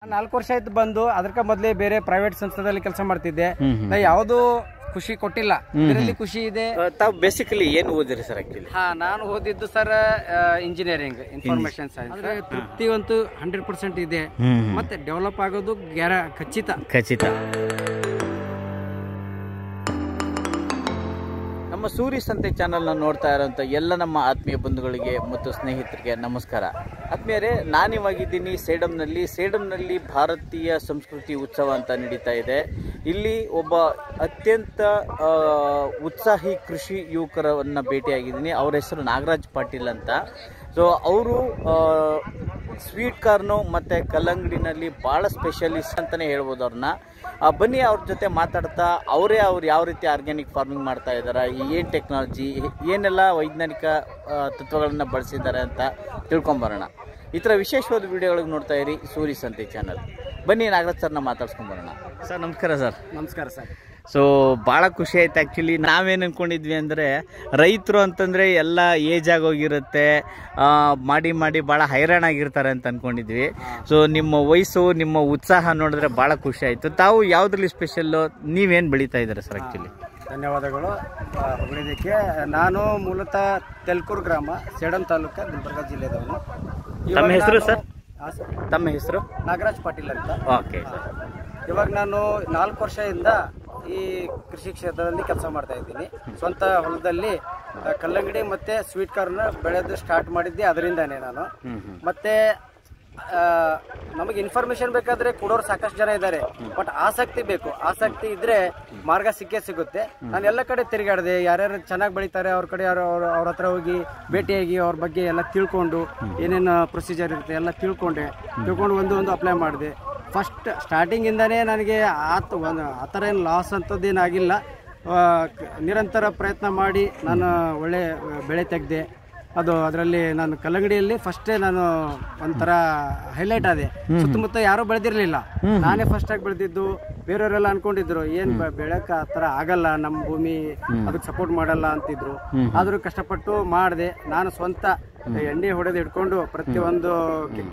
4 ವರ್ಷ ಆಯ್ತು ಬಂದು. ಅದಕ್ಕೆ ಮೊದಲೇ ಬೇರೆ ಪ್ರೈವೇಟ್ ಸಂಸ್ಥೆದಲ್ಲಿ ಕೆಲಸ ಮಾಡ್ತಿದ್ದೆ. ನಾ ಯಾವುದು ಖುಷಿ ಕೊಟ್ಟಿಲ್ಲ, ಇದರಲ್ಲಿ ಖುಷಿ ಇದೆ. ತಾವು ಬೇಸಿಕಲಿ ಏನು ಓದಿರಿ ಸರ್? ಆಕ್ಚುಲಿ ನಾನು ಓದಿದ್ದು ಸರ್ ಇಂಜಿನಿಯರಿಂಗ್, ಇನ್ಫಾರ್ಮೇಶನ್ ಸೈನ್ಸ್. ಅಂದ್ರೆ ತೃಪ್ತಿ ಅಂತೂ 100% ಇದೆ, ಮತ್ತೆ ಡೆವಲಪ್ ಆಗೋದು ಖಚಿತ. ನಮ್ಮ ಸೂರಿ ಸಂತೆ ಚಾನಲ್ನ ನೋಡ್ತಾ ಇರೋಂಥ ಎಲ್ಲ ನಮ್ಮ ಆತ್ಮೀಯ ಬಂಧುಗಳಿಗೆ ಮತ್ತು ಸ್ನೇಹಿತರಿಗೆ ನಮಸ್ಕಾರ. ಆತ್ಮೀಯರೇ, ನಾನಿವಾಗಿದ್ದೀನಿ ಸೇಡಂನಲ್ಲಿ ಭಾರತೀಯ ಸಂಸ್ಕೃತಿ ಉತ್ಸವ ಅಂತ ನಡೀತಾ ಇದೆ. ಇಲ್ಲಿ ಒಬ್ಬ ಅತ್ಯಂತ ಉತ್ಸಾಹಿ ಕೃಷಿ ಯುವಕರನ್ನು ಭೇಟಿಯಾಗಿದ್ದೀನಿ. ಅವರ ಹೆಸರು ನಾಗರಾಜ್ ಪಾಟೀಲ್ ಅಂತ. ಸೊ ಅವರು ಸ್ವೀಟ್ ಕಾರ್ನು ಮತ್ತು ಕಲ್ಲಂಗಡಿನಲ್ಲಿ ಭಾಳ ಸ್ಪೆಷಲಿಸ್ಟ್ ಅಂತಲೇ ಹೇಳ್ಬೋದು ಅವ್ರನ್ನ. ಬನ್ನಿ ಅವ್ರ ಜೊತೆ ಮಾತಾಡ್ತಾ ಅವ್ರು ಯಾವ ರೀತಿ ಆರ್ಗ್ಯಾನಿಕ್ ಫಾರ್ಮಿಂಗ್ ಮಾಡ್ತಾ ಇದ್ದಾರೆ, ಏನು ಟೆಕ್ನಾಲಜಿ, ಏನೆಲ್ಲ ವೈಜ್ಞಾನಿಕ ತತ್ವಗಳನ್ನು ಬಳಸಿದ್ದಾರೆ ಅಂತ ತಿಳ್ಕೊಂಬರೋಣ. ಈ ಥರ ವಿಶೇಷವಾದ ವಿಡಿಯೋಗಳಿಗೆ ನೋಡ್ತಾ ಇರಿ ಸೂರಿ ಸಂತೆ ಚಾನಲ್. ಬನ್ನಿ ನಾಗರಾಜ್ ಸರ್ನ ಮಾತಾಡ್ಸ್ಕೊಂಬರೋಣ. ಸರ್ ನಮಸ್ಕಾರ. ಸರ್ ನಮಸ್ಕಾರ ಸರ್. ಸೊ ಭಾಳ ಖುಷಿ ಆಯ್ತು. ಆ್ಯಕ್ಚುಲಿ ನಾವೇನು ಅಂದ್ಕೊಂಡಿದ್ವಿ ಅಂದರೆ, ರೈತರು ಅಂತಂದರೆ ಎಲ್ಲ ಏಜ್ ಆಗೋಗಿರುತ್ತೆ, ಮಾಡಿ ಭಾಳ ಹೈರಾಣಾಗಿರ್ತಾರೆ ಅಂತ ಅಂದ್ಕೊಂಡಿದ್ವಿ. ಸೊ ನಿಮ್ಮ ವಯಸ್ಸು, ನಿಮ್ಮ ಉತ್ಸಾಹ ನೋಡಿದ್ರೆ ಭಾಳ ಖುಷಿ ಆಯಿತು. ತಾವು ಯಾವುದ್ರಲ್ಲಿ ಸ್ಪೆಷಲ್ಲು, ನೀವೇನು ಬೆಳೀತಾ ಇದ್ದಾರೆ ಸರ್? ಆ್ಯಕ್ಚುಲಿ ಧನ್ಯವಾದಗಳು ಹೊಗಳಿದ್ದಕ್ಕೆ. ನಾನು ಮೂಲತಃ ತೆಲ್ಕೂರು ಗ್ರಾಮ, ಸೇಡಂ ತಾಲೂಕು, ಗುಲ್ಬರ್ಗ ಜಿಲ್ಲೆದವನು. ತಮ್ಮ ಹೆಸರು ಸರ್? ತಮ್ಮ ಹೆಸರು ನಾಗರಾಜ್ ಪಾಟೀಲ್ ಅಂತ. Okay sir. ಇವಾಗ ನಾನು 4 ವರ್ಷದಿಂದ ಈ ಕೃಷಿ ಕ್ಷೇತ್ರದಲ್ಲಿ ಕೆಲಸ ಮಾಡ್ತಾ ಇದ್ದೀನಿ. ಸ್ವಂತ ಹೊಲದಲ್ಲಿ ಕಲ್ಲಂಗಡಿ ಮತ್ತೆ ಸ್ವೀಟ್ ಕಾರ್ನ್ ಬೆಳೆದು ಸ್ಟಾರ್ಟ್ ಮಾಡಿದ್ದೆ ಅದರಿಂದಾನೆ ನಾನು. ಮತ್ತೆ ನಮಗೆ ಇನ್ಫಾರ್ಮೇಶನ್ ಬೇಕಾದ್ರೆ ಕೊಡೋರು ಸಾಕಷ್ಟು ಜನ ಇದ್ದಾರೆ, ಬಟ್ ಆಸಕ್ತಿ ಬೇಕು. ಆಸಕ್ತಿ ಇದ್ರೆ ಮಾರ್ಗ ಸಿಗುತ್ತೆ. ನಾನು ಎಲ್ಲ ಕಡೆ ತಿರುಗಾಡಿದೆ, ಯಾರ್ಯಾರು ಚೆನ್ನಾಗಿ ಬೆಳೀತಾರೆ ಅವ್ರ ಕಡೆ ಅವ್ರ ಹತ್ರ ಹೋಗಿ ಭೇಟಿಯಾಗಿ ಅವ್ರ ಬಗ್ಗೆ ಎಲ್ಲ ತಿಳ್ಕೊಂಡು, ಏನೇನು ಪ್ರೊಸೀಜರ್ ಇರುತ್ತೆ ಎಲ್ಲ ತಿಳ್ಕೊಂಡು ಒಂದು ಅಪ್ಲೈ ಮಾಡಿದೆ. ಫಸ್ಟ್ ಸ್ಟಾರ್ಟಿಂಗಿಂದನೇ ನನಗೆ ಆ ಥರ ಏನು ಲಾಸ್ ಅಂಥದ್ದೇನಾಗಿಲ್ಲ. ನಿರಂತರ ಪ್ರಯತ್ನ ಮಾಡಿ ನಾನು ಒಳ್ಳೆ ಬೆಳೆ ತೆಗೆದೆ. ಅದರಲ್ಲಿ ನಾನು ಕಲ್ಲಂಗಡಿಯಲ್ಲಿ ಫಸ್ಟೇ ನಾನು ಒಂಥರ ಹೈಲೈಟ್ ಆದೆ. ಸುತ್ತಮುತ್ತ ಯಾರೂ ಬೆಳೆದಿರಲಿಲ್ಲ, ನಾನೇ ಫಸ್ಟಾಗಿ ಬೆಳೆದಿದ್ದು. ಬೇರೆಯವರೆಲ್ಲ ಅನ್ಕೊಂಡಿದ್ರು ಏನು ಬೆಳೆಕ ಆ ಥರ ಆಗಲ್ಲ, ನಮ್ಮ ಭೂಮಿ ಅದಕ್ಕೆ ಸಪೋರ್ಟ್ ಮಾಡಲ್ಲ ಅಂತಿದ್ರು. ಆದರೂ ಕಷ್ಟಪಟ್ಟು ಮಾಡಿದೆ. ನಾನು ಸ್ವಂತ ಎಣ್ಣೆ ಹೊಡೆದು ಇಟ್ಕೊಂಡು ಪ್ರತಿಯೊಂದು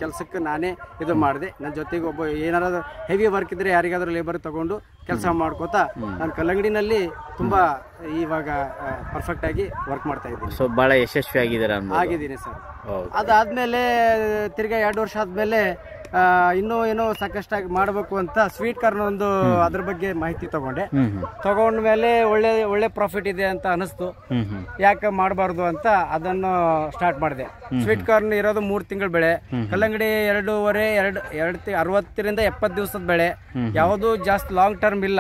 ಕೆಲಸಕ್ಕೆ ನಾನೇ ಇದು ಮಾಡಿದೆ. ನನ್ನ ಜೊತೆಗೆ ಒಬ್ಬ ಏನಾದ್ರು ಹೆವಿ ವರ್ಕ್ ಇದ್ರೆ ಯಾರಿಗಾದ್ರೂ ಲೇಬರ್ ತಗೊಂಡು ಕೆಲಸ ಮಾಡ್ಕೋತಾ ನಾನು ಕಲ್ಲಂಗಡಿನಲ್ಲಿ ತುಂಬಾ ಇವಾಗ ಪರ್ಫೆಕ್ಟ್ ಆಗಿ ವರ್ಕ್ ಮಾಡ್ತಾ ಇದ್ದೀನಿ. ಸೊ ಭಾಳ ಯಶಸ್ವಿ ಆಗಿದ್ದೀನಿ ಸರ್. ಅದಾದ್ಮೇಲೆ ತಿರ್ಗಾ 2 ವರ್ಷ ಆದ್ಮೇಲೆ ಇನ್ನೂ ಏನೋ ಸಾಕಷ್ಟಾಗಿ ಮಾಡಬೇಕು ಅಂತ ಸ್ವೀಟ್ ಕಾರ್ನ್ ಒಂದು ಅದ್ರ ಬಗ್ಗೆ ಮಾಹಿತಿ ತಗೊಂಡ್ಮೇಲೆ ಒಳ್ಳೆ ಪ್ರಾಫಿಟ್ ಇದೆ ಅಂತ ಅನಿಸ್ತು. ಯಾಕೆ ಮಾಡಬಾರ್ದು ಅಂತ ಅದನ್ನು ಸ್ಟಾರ್ಟ್ ಮಾಡಿದೆ. ಸ್ವೀಟ್ ಕಾರ್ನ್ ಇರೋದು 3 ತಿಂಗಳ ಬೆಳೆ, ಕಲ್ಲಂಗಡಿ 60ರಿಂದ 70 ದಿವಸದ ಬೆಳೆ. ಯಾವುದು ಜಾಸ್ತಿ ಲಾಂಗ್ ಟರ್ಮ್ ಇಲ್ಲ,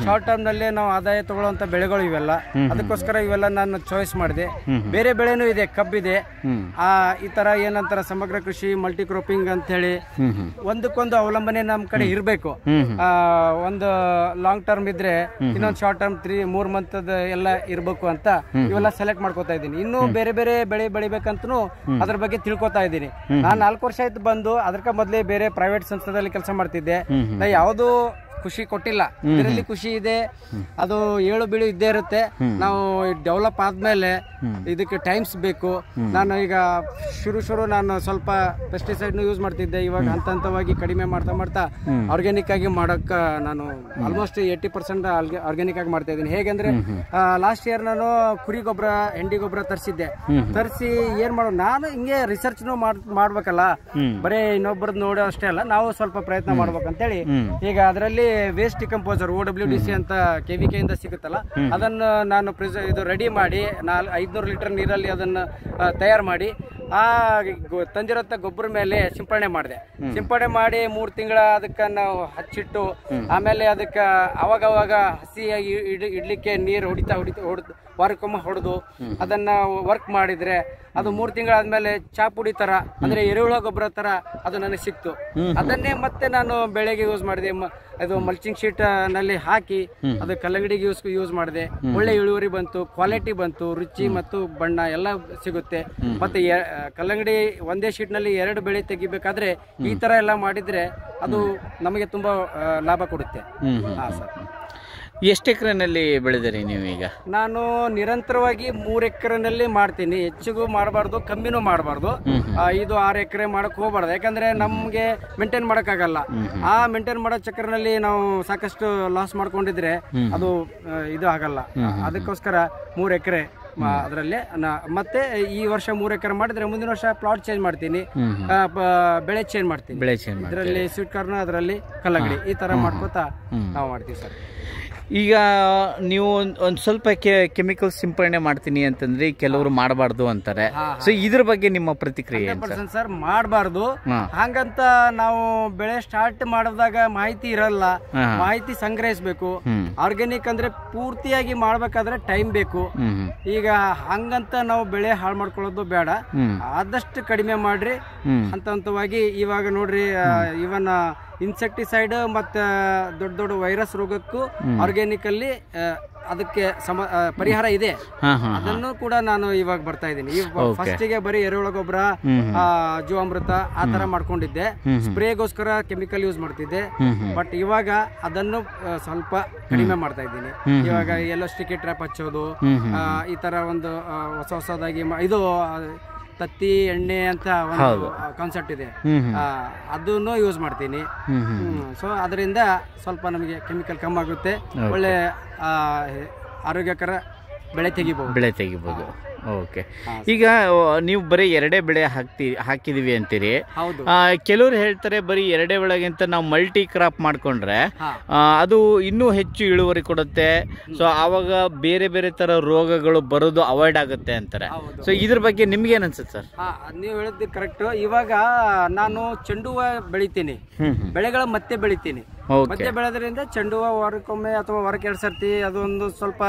ಶಾರ್ಟ್ ಟರ್ಮ್ ನಲ್ಲಿ ನಾವು ಆದಾಯ ತಗೊಳ್ಳುವಂತ ಬೆಳೆಗಳು ಇವೆಲ್ಲ. ಅದಕ್ಕೋಸ್ಕರ ಇವೆಲ್ಲ ನಾನು ಚಾಯ್ಸ್ ಮಾಡಿದೆ. ಬೇರೆ ಬೆಳೆನೂ ಇದೆ, ಕಬ್ಬಿದೆ. ಈ ತರ ಏನಂತಾರ ಸಮಗ್ರ ಕೃಷಿ, ಮಲ್ಟಿ ಕ್ರಾಪಿಂಗ್ ಅಂತ ಹೇಳಿ ಒಂದಕ್ಕೊಂದು ಅವಲಂಬನೆ ನಮ್ ಕಡೆ ಇರ್ಬೇಕು. ಒಂದು ಲಾಂಗ್ ಟರ್ಮ್ ಇದ್ರೆ ಇನ್ನೊಂದು ಶಾರ್ಟ್ ಟರ್ಮ್ 3 ಮಂತ್ ಎಲ್ಲ ಇರ್ಬೇಕು ಅಂತ ಇವೆಲ್ಲ ಸೆಲೆಕ್ಟ್ ಮಾಡ್ಕೋತಾ ಇದ್ದೀನಿ. ಇನ್ನೂ ಬೇರೆ ಬೆಳೆ ಬೆಳಿಬೇಕಂತನೂ ಅದ್ರ ಬಗ್ಗೆ ತಿಳ್ಕೊತಾ ಇದ್ದೀನಿ. ನಾನು 4 ವರ್ಷ ಆಯ್ತು ಬಂದು. ಅದಕ್ಕೆ ಮೊದಲೇ ಬೇರೆ ಪ್ರೈವೇಟ್ ಸಂಸ್ಥೆದಲ್ಲಿ ಕೆಲಸ ಮಾಡ್ತಿದ್ದೆ. ನಾ ಯಾವುದು ಖುಷಿ ಕೊಟ್ಟಿಲ್ಲ, ಇದರಲ್ಲಿ ಖುಷಿ ಇದೆ. ಅದು ಏಳು ಬೀಳು ಇದ್ದೇ ಇರುತ್ತೆ. ನಾವು ಡೆವಲಪ್ ಆದ್ಮೇಲೆ ಇದಕ್ಕೆ ಟೈಮ್ಸ್ ಬೇಕು. ನಾನು ಈಗ ಶುರು ನಾನು ಸ್ವಲ್ಪ ಪೆಸ್ಟಿಸೈಡ್ ಯೂಸ್ ಮಾಡ್ತಿದ್ದೆ. ಇವಾಗ ಹಂತವಾಗಿ ಕಡಿಮೆ ಮಾಡ್ತಾ ಆರ್ಗ್ಯಾನಿಕ್ ಆಗಿ ಮಾಡಕ್ ನಾನು ಆಲ್ಮೋಸ್ಟ್ 80% ಆರ್ಗ್ಯಾನಿಕ್ ಆಗಿ ಮಾಡ್ತಾ ಇದ್ದೀನಿ. ಹೇಗೆಂದ್ರೆ ಲಾಸ್ಟ್ ಇಯರ್ ನಾನು ಕುರಿ ಗೊಬ್ಬರ, ಹೆಂಡಿ ಗೊಬ್ಬರ ತರಿಸಿ ಏನ್ ಮಾಡೋದು, ನಾನು ಹಿಂಗೆ ರಿಸರ್ಚ್ ಮಾಡ್ಬೇಕಲ್ಲ, ಬರೀ ಇನ್ನೊಬ್ಬರದ್ದು ನೋಡೋ ಅಷ್ಟೇ ಅಲ್ಲ, ನಾವು ಸ್ವಲ್ಪ ಪ್ರಯತ್ನ ಮಾಡ್ಬೇಕಂತೇಳಿ ಈಗ ಅದರಲ್ಲಿ ವೇಸ್ಟ್ ಡಿಕಂಪೋಸರ್ OWDC ಅಂತ KVK ಇಂದ ಸಿಗುತ್ತಲ್ಲ, ಅದನ್ನು ನಾನು ಇದು ರೆಡಿ ಮಾಡಿ 500 ಲೀಟರ್ ನೀರಲ್ಲಿ ಅದನ್ನ ತಯಾರು ಮಾಡಿ ಆ ತಂದಿರೋಂಥ ಗೊಬ್ಬರ ಮೇಲೆ ಸಿಂಪಡಣೆ ಮಾಡಿ 3 ತಿಂಗಳ ಅದಕ್ಕೆ ನಾವು ಹಚ್ಚಿಟ್ಟು, ಆಮೇಲೆ ಅದಕ್ಕೆ ಅವಾಗ ಹಸಿಯಾಗಿ ಇಡ್ಲಿಕ್ಕೆ ನೀರು ಹೊಡಿತಾ ವಾರಕ್ಕೊಮ್ಮೆ ಹೊಡೆದು ಅದನ್ನ ವರ್ಕ್ ಮಾಡಿದ್ರೆ ಅದು 3 ತಿಂಗಳಾದ್ಮೇಲೆ ಚಾಪುಡಿ ತರ, ಅಂದ್ರೆ ಎರೆಹುಳ ಗೊಬ್ಬರ ತರ ಅದು ನನಗೆ ಸಿಕ್ತು. ಅದನ್ನೇ ಮತ್ತೆ ನಾನು ಬೆಳೆಗೆ ಯೂಸ್ ಮಾಡಿದೆ. ಅದು ಮಲ್ಚಿಂಗ್ ಶೀಟ್ ನಲ್ಲಿ ಹಾಕಿ ಅದು ಕಲ್ಲಂಗಡಿಗೆ ಯೂಸ್ ಮಾಡಿದೆ. ಒಳ್ಳೆ ಇಳುವರಿ ಬಂತು, ಕ್ವಾಲಿಟಿ ಬಂತು, ರುಚಿ ಮತ್ತು ಬಣ್ಣ ಎಲ್ಲ ಸಿಗುತ್ತೆ. ಮತ್ತೆ ಕಲ್ಲಂಗಡಿ ಒಂದೇ ಶೀಟ್ ನಲ್ಲಿ 2 ಬೆಳೆ ತೆಗಿಬೇಕಾದ್ರೆ ಈ ತರ ಎಲ್ಲ ಮಾಡಿದ್ರೆ ಅದು ನಮಗೆ ತುಂಬಾ ಲಾಭ ಕೊಡುತ್ತೆ. ಎಷ್ಟು ಎಕರೆನಲ್ಲಿ ಬೆಳೆದಿರಿ ನೀವು ಈಗ? ನಾನು ನಿರಂತರವಾಗಿ 3 ಎಕರೆನಲ್ಲಿ ಮಾಡ್ತೀನಿ. ಹೆಚ್ಚಿಗೂ ಮಾಡಬಾರ್ದು, ಕಮ್ಮಿನೂ ಮಾಡಬಾರ್ದು. 5-6 ಎಕರೆ ಮಾಡಕ್ ಹೋಗ್ಬಾರ್ದು. ಯಾಕಂದ್ರೆ ನಮ್ಗೆ ಮೇಂಟೈನ್ ಮಾಡಕ್ಕಾಗಲ್ಲ. ಆ ಮೇಂಟೈನ್ ಮಾಡೋ ಚಕ್ರನಲ್ಲಿ ನಾವು ಸಾಕಷ್ಟು ಲಾಸ್ ಮಾಡ್ಕೊಂಡಿದ್ರೆ ಅದು ಇದು ಆಗಲ್ಲ. ಅದಕ್ಕೋಸ್ಕರ 3 ಎಕರೆ ಅದರಲ್ಲಿ ಮತ್ತೆ ಈ ವರ್ಷ 3 ಎಕರೆ ಮಾಡಿದ್ರೆ ಮುಂದಿನ ವರ್ಷ ಪ್ಲಾಟ್ ಚೇಂಜ್ ಮಾಡ್ತೀನಿ, ಬೆಳೆ ಚೇಂಜ್ ಮಾಡ್ತೀನಿ. ಇದರಲ್ಲಿ ಸ್ವೀಟ್ ಕಾರ್ನ್, ಅದರಲ್ಲಿ ಕಲ್ಲಂಗಡಿ, ಈ ತರ ಮಾಡ್ಕೋತಾ ನಾವು ಮಾಡ್ತೀವಿ ಸರ್. ಈಗ ನೀವು ಒಂದು ಸ್ವಲ್ಪ ಕೆಮಿಕಲ್ ಸಿಂಪಡಣೆ ಮಾಡ್ತೀನಿ ಅಂತಂದ್ರೆ ಕೆಲವರು ಮಾಡಬಾರ್ದು ಅಂತಾರೆ. ಸೊ ಇದ್ರ ಬಗ್ಗೆ ನಿಮ್ಮ ಪ್ರತಿಕ್ರಿಯೆ? ಸರ್, ಮಾಡಬಾರ್ದು. ಹಂಗಂತ ನಾವು ಬೆಳೆ ಸ್ಟಾರ್ಟ್ ಮಾಡಿದಾಗ ಮಾಹಿತಿ ಇರಲ್ಲ, ಮಾಹಿತಿ ಸಂಗ್ರಹಿಸಬೇಕು. ಆರ್ಗ್ಯಾನಿಕ್ ಅಂದ್ರೆ ಪೂರ್ತಿಯಾಗಿ ಮಾಡ್ಬೇಕಾದ್ರೆ ಟೈಮ್ ಬೇಕು. ಈಗ ಹಂಗಂತ ನಾವು ಬೆಳೆ ಹಾಳು ಮಾಡ್ಕೊಳ್ಳೋದು ಬೇಡ, ಆದಷ್ಟು ಕಡಿಮೆ ಮಾಡ್ರಿ. ಹಂತ ಹಂತವಾಗಿ ಇವಾಗ ನೋಡ್ರಿ, ಇವನ್ ಇನ್ಸೆಕ್ಟಿಸೈಡ್ ಮತ್ತೆ ದೊಡ್ಡ ದೊಡ್ಡ ವೈರಸ್ ರೋಗಕ್ಕೂ ಆರ್ಗ್ಯಾನಿಕ್ ಅಲ್ಲಿ ಅದಕ್ಕೆ ಪರಿಹಾರ ಇದೆ. ಅದನ್ನು ಕೂಡ ನಾನು ಇವಾಗ ಬರ್ತಾ ಇದ್ದೀನಿ. ಫಸ್ಟಿಗೆ ಬರೀ ಎರೆಹುಳ ಗೊಬ್ಬರ, ಜೀವಾಮೃತ ಆ ತರ ಮಾಡ್ಕೊಂಡಿದ್ದೆ. ಸ್ಪ್ರೇಗೋಸ್ಕರ ಕೆಮಿಕಲ್ ಯೂಸ್ ಮಾಡ್ತಿದ್ದೆ. ಬಟ್ ಇವಾಗ ಅದನ್ನು ಸ್ವಲ್ಪ ಕಡಿಮೆ ಮಾಡ್ತಾ ಇದ್ದೀನಿ. ಇವಾಗ ಎಲ್ಲೋ ಸ್ಟಿಕ್ಕಿ ಟ್ರ್ಯಾಪ್ ಹಚ್ಚೋದು, ಈ ತರ ಒಂದು ಹೊಸದಾಗಿ ಇದು ತತ್ತಿ ಎಣ್ಣೆ ಅಂತ ಒಂದು ಕಾನ್ಸೆಪ್ಟ್ ಇದೆ, ಅದನ್ನು ಯೂಸ್ ಮಾಡ್ತೀನಿ. ಸೊ ಅದರಿಂದ ಸ್ವಲ್ಪ ನಮಗೆ ಕೆಮಿಕಲ್ ಕಮ್ಮಿ ಆಗುತ್ತೆ, ಒಳ್ಳೆ ಆರೋಗ್ಯಕರ ಬೆಳೆ ತೆಗಿಬಹುದು. ಓಕೆ. ಈಗ ನೀವು ಬರೀ 2 ಬೆಳೆ ಹಾಕಿದೀವಿ ಅಂತೀರಿ. ಕೆಲವರು ಹೇಳ್ತಾರೆ ಬರೀ 2 ಬೆಳೆಗಿಂತ ನಾವು ಮಲ್ಟಿ ಕ್ರಾಪ್ ಮಾಡ್ಕೊಂಡ್ರೆ ಅದು ಇನ್ನೂ ಹೆಚ್ಚು ಇಳುವರಿ ಕೊಡುತ್ತೆ. ಸೊ ಆವಾಗ ಬೇರೆ ಬೇರೆ ತರ ರೋಗಗಳು ಬರೋದು ಅವಾಯ್ಡ್ ಆಗುತ್ತೆ ಅಂತಾರೆ. ಸೊ ಇದ್ರ ಬಗ್ಗೆ ನಿಮ್ಗೆ ಏನ್ ಅನ್ಸುತ್ತೆ ಸರ್? ನೀವು ಹೇಳಿದ್ದು ಕರೆಕ್ಟ್. ಇವಾಗ ನಾನು ಚೆಂಡು ಹೂವ ಬೆಳಿತೀನಿ, ಬೆಳೆಗಳ ಮತ್ತೆ ಬೆಳಿತೀನಿ. ಮತ್ತೆ ಬೆಳೆದ್ರಿಂದ ಚೆಂಡು ಹೂವ ವಾರಕ್ಕೊಮ್ಮೆ ಅಥವಾ ವಾರಕ್ಕೆ 2 ಸರ್ತಿ ಅದೊಂದು ಸ್ವಲ್ಪ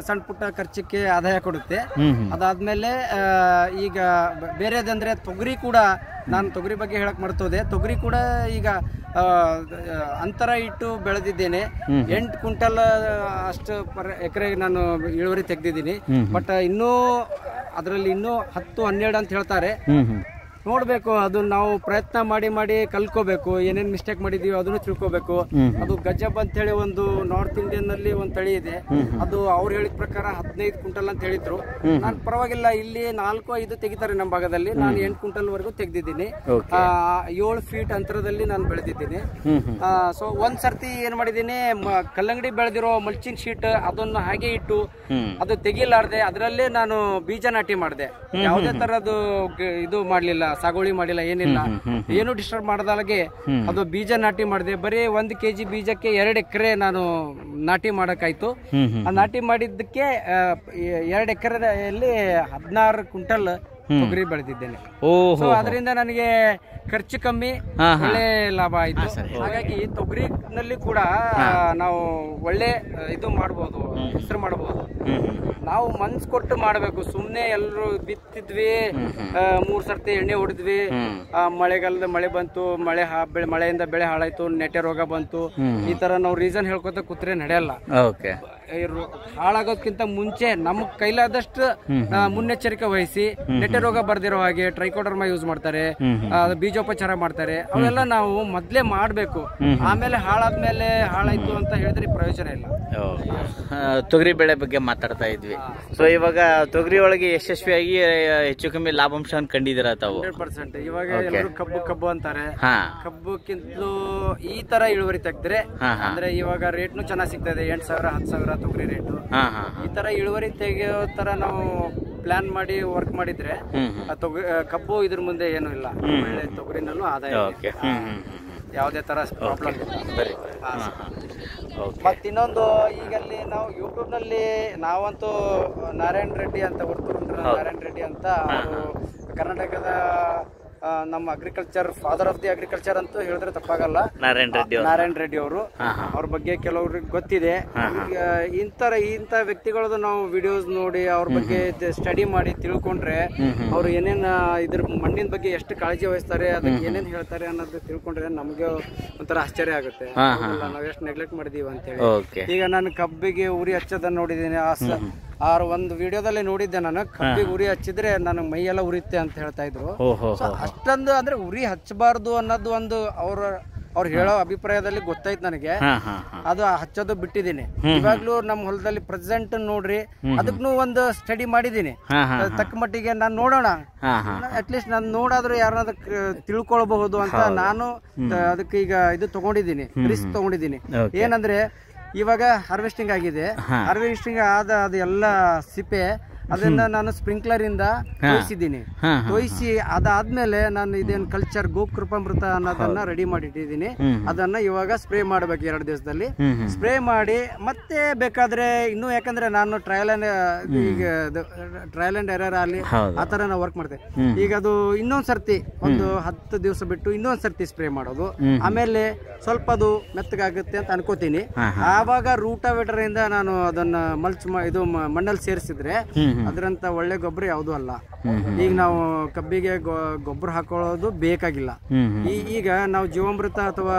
ಸಣ್ಣ ಪುಟ್ಟ ಖರ್ಚಿಗೆ ಆದಾಯ ಕೊಡುತ್ತೆ. ಅದಾದ್ಮೇಲೆ ಈಗ ಬೇರೆದಂದ್ರೆ ತೊಗರಿ ಕೂಡ, ನಾನು ತೊಗರಿ ಬಗ್ಗೆ ಹೇಳಕ್ ಮರ್ತೋದೆ. ತೊಗರಿ ಕೂಡ ಈಗ ಅಂತರ ಇಟ್ಟು ಬೆಳೆದಿದ್ದೇನೆ. 8 ಕ್ವಿಂಟಲ್ ಅಷ್ಟು ಎಕರೆಗೆ ನಾನು ಇಳುವರಿ ತೆಗೆದಿದ್ದೀನಿ. ಬಟ್ ಇನ್ನೂ ಅದರಲ್ಲಿ ಇನ್ನೂ 10-12 ಅಂತ ಹೇಳ್ತಾರೆ. ನೋಡ್ಬೇಕು, ಅದು ನಾವು ಪ್ರಯತ್ನ ಮಾಡಿ ಕಲ್ಕೋಬೇಕು. ಏನೇನ್ ಮಿಸ್ಟೇಕ್ ಮಾಡಿದೀವಿ ಅದನ್ನು ತಿಳ್ಕೋಬೇಕು. ಅದು ಗಜಬ್ ಅಂತ ಹೇಳಿ ಒಂದು ನಾರ್ತ್ ಇಂಡಿಯನ್ ನಲ್ಲಿ ಒಂದು ತಳಿ ಇದೆ. ಅದು ಅವ್ರು ಹೇಳಿದ ಪ್ರಕಾರ 15 ಕ್ವಿಂಟಲ್ ಅಂತ ಹೇಳಿದ್ರು. ನಾನು ಪರವಾಗಿಲ್ಲ, ಇಲ್ಲಿ 4-5 ತೆಗಿತಾರೆ ನಮ್ಮ ಭಾಗದಲ್ಲಿ. ನಾನು 8 ಕ್ವಿಂಟಲ್ ವರೆಗೂ ತೆಗೆದಿದ್ದೀನಿ. 7 ಫೀಟ್ ಅಂತರದಲ್ಲಿ ನಾನು ಬೆಳೆದಿದ್ದೀನಿ. ಸೊ ಒಂದ್ ಸರ್ತಿ ಏನ್ ಮಾಡಿದ್ದೀನಿ, ಕಲ್ಲಂಗಡಿ ಬೆಳೆದಿರೋ ಮಲ್ಚಿಂಗ್ ಶೀಟ್ ಅದನ್ನು ಹಾಗೆ ಇಟ್ಟು ಅದು ತೆಗಿಲಾರ್ದೆ ಅದರಲ್ಲೇ ನಾನು ಬೀಜ ನಾಟಿ ಮಾಡಿದೆ. ಯಾವುದೇ ತರದ್ದು ಇದು ಮಾಡ್ಲಿಲ್ಲ, ಸಾಗುವಳಿ ಮಾಡಿಲ್ಲ, ಏನಿಲ್ಲ, ಏನು ಡಿಸ್ಟರ್ಬ್ ಮಾಡದಾಗೆ ಅದು ಬೀಜ ನಾಟಿ ಮಾಡಿದೆ. ಬರೀ 1 kg ಬೀಜಕ್ಕೆ 2 ಎಕರೆ ನಾನು ನಾಟಿ ಮಾಡಕ್ಕಾಯ್ತು. ಆ ನಾಟಿ ಮಾಡಿದ್ದಕ್ಕೆ 2 ಎಕರೆಯಲ್ಲಿ 16 ಕ್ವಿಂಟಲ್ ತೊಗರಿ ಬೆಳೆದಿದ್ದೇನೆ. ಸೊ ಅದರಿಂದ ನನಗೆ ಖರ್ಚು ಕಮ್ಮಿ, ಒಳ್ಳೆ ಲಾಭ ಆಯ್ತು. ಹಾಗಾಗಿ ತೊಗರಿನಲ್ಲಿ ಕೂಡ ನಾವು ಒಳ್ಳೆ ಇದು ಮಾಡಬಹುದು, ಹೆಸರು ಮಾಡಬಹುದು. ನಾವು ಮನ್ಸು ಕೊಟ್ಟು ಮಾಡಬೇಕು. ಸುಮ್ನೆ ಎಲ್ಲರೂ ಬಿತ್ತಿದ್ವಿ, 3 ಸರ್ತಿ ಎಣ್ಣೆ ಹೊಡೆದ್ವಿ, ಮಳೆಗಾಲದ ಮಳೆ ಬಂತು, ಮಳೆಯಿಂದ ಬೆಳೆ ಹಾಳಾಯ್ತು, ನೆಟ್ಟೆ ರೋಗ ಬಂತು, ಈ ತರ ನಾವು ರೀಸನ್ ಹೇಳ್ಕೊತ ಕೂತ್ರೆ ನಡೆಯಲ್ಲ. ಹಾಳಾಗೋದ್ಕಿಂತ ಮುಂಚೆ ನಮಗ್ ಕೈಲಾದಷ್ಟು ಮುನ್ನೆಚ್ಚರಿಕೆ ವಹಿಸಿ, ನೆಟ್ಟೆ ರೋಗ ಬರ್ದಿರೋ ಹಾಗೆ ಟ್ರೈಕೋಡರ್ಮಾ ಯೂಸ್ ಮಾಡ್ತಾರೆ, ಬೀಜೋಪಚಾರ ಮಾಡ್ತಾರೆ. ಅವೆಲ್ಲ ನಾವು ಮೊದ್ಲೇ ಮಾಡ್ಬೇಕು. ಆಮೇಲೆ ಹಾಳಾದ್ಮೇಲೆ ಹಾಳಾಯ್ತು ಅಂತ ಹೇಳಿದ್ರೆ ಪ್ರಯೋಜನ ಇಲ್ಲ. ತೊಗರಿ ಬೆಳೆ ಬಗ್ಗೆ ಮಾತಾಡ್ತಾ ಇದ್ವಿ. ಸೊ ಇವಾಗ ತೊಗರಿ ಒಳಗೆ ಯಶಸ್ವಿಯಾಗಿ ಹೆಚ್ಚು ಕಮ್ಮಿ ಲಾಭಾಂಶವನ್ನು ಕಂಡಿದ್ದೀರಾ ತಾವು? 100%. ಇವಾಗ ಎಲ್ಲರೂ ಕಬ್ಬು ಅಂತಾರೆ. ಕಬ್ಬಕ್ಕಿಂತಲೂ ಈ ತರ ಇಳುವರಿ ತೆಗೆದ್ರೆ ಅಂದ್ರೆ ಇವಾಗ ರೇಟ್ನು ಚೆನ್ನಾಗಿ ಸಿಗ್ತದೆ. 8,000 10,000 ತೊಗರಿ ರೇಟು. ಈ ತರ ಇಳುವರಿ ತೆಗೆಯೋ ತರ ನಾವು ಪ್ಲಾನ್ ಮಾಡಿ ವರ್ಕ್ ಮಾಡಿದ್ರೆ ಕಬ್ಬು ಇದ್ರ ಮುಂದೆ ಏನು ಇಲ್ಲ. ಒಳ್ಳೆ ತೊಗರಿನಲ್ಲೂ ಆದಾಯ, ಯಾವುದೇ ತರ ಪ್ರಾಬ್ಲಮ್ ಇಲ್ಲ. ಮತ್ತ ಇನ್ನೊಂದು, ಈಗಲ್ಲಿ ನಾವು ಯೂಟ್ಯೂಬ್ ನಲ್ಲಿ ನಾವಂತೂ ನಾರಾಯಣ ರೆಡ್ಡಿ ಅಂತ, ನಾರಾಯಣ ರೆಡ್ಡಿ ಅಂತ, ಅವರು ಕರ್ನಾಟಕದ ನಮ್ಮ agriculture father of the agriculture ಅಂತೂ ಹೇಳಿದ್ರೆ ತಪ್ಪಾಗಲ್ಲ. ನಾರಾಯಣ ರೆಡ್ಡಿ ಅವರು, ಅವ್ರ ಬಗ್ಗೆ ಕೆಲವ್ರಿಗೆ ಗೊತ್ತಿದೆ. ಇಂಥ ವ್ಯಕ್ತಿಗಳದ್ದು ನಾವು ವಿಡಿಯೋಸ್ ನೋಡಿ ಅವ್ರ ಬಗ್ಗೆ ಸ್ಟಡಿ ಮಾಡಿ ತಿಳ್ಕೊಂಡ್ರೆ, ಅವ್ರು ಏನೇನ್ ಇದ್ರ ಮಣ್ಣಿನ ಬಗ್ಗೆ ಎಷ್ಟು ಕಾಳಜಿ ವಹಿಸ್ತಾರೆ, ಅದಕ್ಕೆ ಏನೇನ್ ಹೇಳ್ತಾರೆ ಅನ್ನೋದು ತಿಳ್ಕೊಂಡ್ರೆ ನಮ್ಗೆ ಒಂಥರ ಆಶ್ಚರ್ಯ ಆಗುತ್ತೆ. ನಾವ್ ಎಷ್ಟು ನೆಗ್ಲೆಕ್ಟ್ ಮಾಡಿದೀವಿ ಅಂತ ಹೇಳಿ. ಈಗ ನಾನು ಕಬ್ಬಿಗೆ ಉರಿ ಹಚ್ಚೋದನ್ನ ನೋಡಿದೀನಿ. ಒಂದು ವಿಡಿಯೋದಲ್ಲಿ ನೋಡಿದ್ದೆ ನಾನು, ಕಬ್ಬಿಗೆ ಉರಿ ಹಚ್ಚಿದ್ರೆ ನನಗೆ ಮೈಯೆಲ್ಲ ಉರಿಯುತ್ತೆ ಅಂತ ಹೇಳ್ತಾ ಇದ್ರು. ಅಷ್ಟೊಂದು ಅಂದ್ರೆ ಉರಿ ಹಚ್ಚಬಾರ್ದು ಅನ್ನೋದು ಒಂದು ಅವ್ರ ಅವ್ರು ಹೇಳೋ ಅಭಿಪ್ರಾಯದಲ್ಲಿ ಗೊತ್ತಾಯ್ತು ನನಗೆ, ಅದು ಹಚ್ಚೋದು ಬಿಟ್ಟಿದ್ದೀನಿ. ಇವಾಗ್ಲೂ ನಮ್ಮ ಹೊಲದಲ್ಲಿ ಪ್ರೆಸೆಂಟ್ ನೋಡ್ರಿ, ಅದಕ್ಕೂ ಒಂದು ಸ್ಟಡಿ ಮಾಡಿದೀನಿ. ತಕ್ಕ ಮಟ್ಟಿಗೆ ನಾನು ನೋಡೋಣ, ಅಟ್ಲೀಸ್ಟ್ ನಾನು ನೋಡಾದ್ರೂ ಯಾರನ್ನ ತಿಳ್ಕೊಳ್ಬಹುದು ಅಂತ ನಾನು ಅದಕ್ಕೆ ಈಗ ಇದು ತಗೊಂಡಿದ್ದೀನಿ, ರಿಸ್ಕ್ ತಗೊಂಡಿದ್ದೀನಿ. ಏನಂದ್ರೆ ಇವಾಗ ಹಾರ್ವೆಸ್ಟಿಂಗ್ ಆಗಿದೆ, ಹಾರ್ವೆಸ್ಟಿಂಗ್ ಆದ ಅದು ಎಲ್ಲ ಸಿಪ್ಪೆ ಅದನ್ನ ನಾನು ಸ್ಪ್ರಿಂಕ್ಲರ್ ಇಂದ ತೋಯಿಸಿದ್ದೀನಿ. ತೋಯಿಸಿ ಅದಾದ್ಮೇಲೆ ನಾನು ಇದೇನು ಕಲ್ಚರ್ ಗೋಕೃಪಾಮೃತ ಅನ್ನೋದನ್ನ ರೆಡಿ ಮಾಡಿಟ್ಟಿದ್ದೀನಿ. ಅದನ್ನ ಇವಾಗ ಸ್ಪ್ರೇ ಮಾಡ್ಬೇಕು 2 ದಿವಸದಲ್ಲಿ. ಸ್ಪ್ರೇ ಮಾಡಿ ಮತ್ತೆ ಬೇಕಾದ್ರೆ ಇನ್ನು, ಯಾಕಂದ್ರೆ ನಾನು ಟ್ರಯಲ್ ಅಂಡ್ ಎರರ್ ಅಲ್ಲಿ ಆತರ ನಾವು ವರ್ಕ್ ಮಾಡ್ತೇವೆ. ಈಗ ಅದು ಇನ್ನೊಂದ್ ಸರ್ತಿ ಒಂದು 10 ದಿವಸ ಬಿಟ್ಟು ಇನ್ನೊಂದ್ ಸರ್ತಿ ಸ್ಪ್ರೇ ಮಾಡೋದು, ಆಮೇಲೆ ಸ್ವಲ್ಪ ಅದು ಮೆತ್ತಗಾಗುತ್ತೆ ಅಂತ ಅನ್ಕೋತೀನಿ. ಆವಾಗ ರೂಟಾವೇಟರ್ ಇಂದ ನಾನು ಅದನ್ನ ಮಲ್ಚ್ ಇದು ಮಣ್ಣಲ್ಲಿ ಸೇರಿಸಿದ್ರೆ ಅದ್ರಂತ ಒಳ್ಳೆ ಗೊಬ್ಬರ ಯಾವ್ದು ಅಲ್ಲ. ಈಗ ನಾವು ಕಬ್ಬಿಗೆ ಗೊಬ್ಬರ ಹಾಕೊಳ್ಳೋದು ಬೇಕಾಗಿಲ್ಲ. ಈಗ ನಾವು ಜೀವಾಮೃತ ಅಥವಾ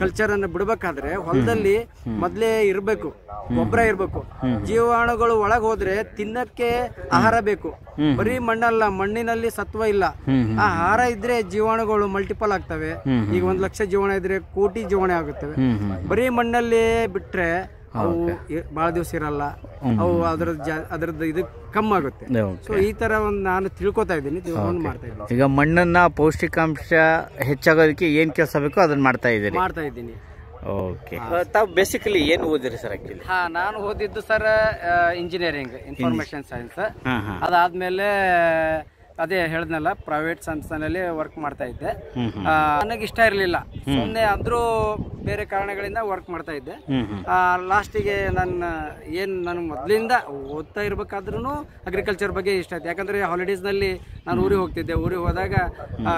ಕಲ್ಚರ್ ಅನ್ನು ಬಿಡ್ಬೇಕಾದ್ರೆ ಹೊಲದಲ್ಲಿ ಮೊದ್ಲೇ ಇರ್ಬೇಕು, ಗೊಬ್ಬರ ಇರ್ಬೇಕು. ಜೀವಾಣುಗಳು ಒಳಗ್ ಹೋದ್ರೆ ತಿನ್ನಕ್ಕೆ ಆಹಾರ ಬೇಕು. ಬರೀ ಮಣ್ಣಲ್ಲ, ಮಣ್ಣಿನಲ್ಲಿ ಸತ್ವ ಇಲ್ಲ. ಆ ಆಹಾರ ಇದ್ರೆ ಜೀವಾಣುಗಳು ಮಲ್ಟಿಪಲ್ ಆಗ್ತವೆ. ಈಗ 1 ಲಕ್ಷ ಜೀವಾಣು ಇದ್ರೆ ಕೋಟಿ ಜೀವಾಣು ಆಗುತ್ತವೆ. ಬರೀ ಮಣ್ಣಲ್ಲಿ ಬಿಟ್ರೆ ಅವು ಬಹಳ ದಿವಸ ಇರಲ್ಲ, ಅವು ಅದ್ರದ್ದು ಇದು ಕಮ್ಮಿ ಆಗುತ್ತೆ. ಸೊ ಈ ತರ ಒಂದು ನಾನು ತಿಳ್ಕೊತಾ ಇದ್ದೀನಿ, ಮಾಡ್ತಾ ಇದ್ದೀನಿ. ಈಗ ಮಣ್ಣನ್ನ ಪೌಷ್ಟಿಕಾಂಶ ಹೆಚ್ಚಾಗೋದಕ್ಕೆ ಏನ್ ಕೆಲಸ ಬೇಕೋ ಅದನ್ನ ಮಾಡ್ತಾ ಇದ್ದೀನಿ. ಓಕೆ, ತಾವು ಬೇಸಿಕಲಿ ಏನು ಓದಿರಿ ಸರ್? ಆಕ್ಚುಲಿ ನಾನು ಓದಿದ್ದು ಸರ್ ಇಂಜಿನಿಯರಿಂಗ್, ಇನ್ಫಾರ್ಮೇಶನ್ ಸೈನ್ಸ್. ಅದಾದ್ಮೇಲೆ ಅದೇ ಹೇಳ್ದನಲ್ಲ, ಪ್ರೈವೇಟ್ ಸಂಸ್ಥೆನಲ್ಲಿ ವರ್ಕ್ ಮಾಡ್ತಾ ಇದ್ದೆ. ನನಗೆ ಇಷ್ಟ ಇರಲಿಲ್ಲ, ಸುಮ್ಮನೆ ಅಂದ್ರೂ ಬೇರೆ ಕಾರಣಗಳಿಂದ ವರ್ಕ್ ಮಾಡ್ತಾ ಇದ್ದೆ. ಲಾಸ್ಟಿಗೆ ನಾನು ಮೊದಲಿಂದ ಓದ್ತಾ ಇರ್ಬೇಕಾದ್ರೂ ಅಗ್ರಿಕಲ್ಚರ್ ಬಗ್ಗೆ ಇಷ್ಟ ಆಯ್ತು. ಯಾಕಂದ್ರೆ ಹಾಲಿಡೇಸ್ ನಲ್ಲಿ ನಾನು ಊರಿಗೆ ಹೋಗ್ತಿದ್ದೆ. ಊರಿಗೆ ಹೋದಾಗ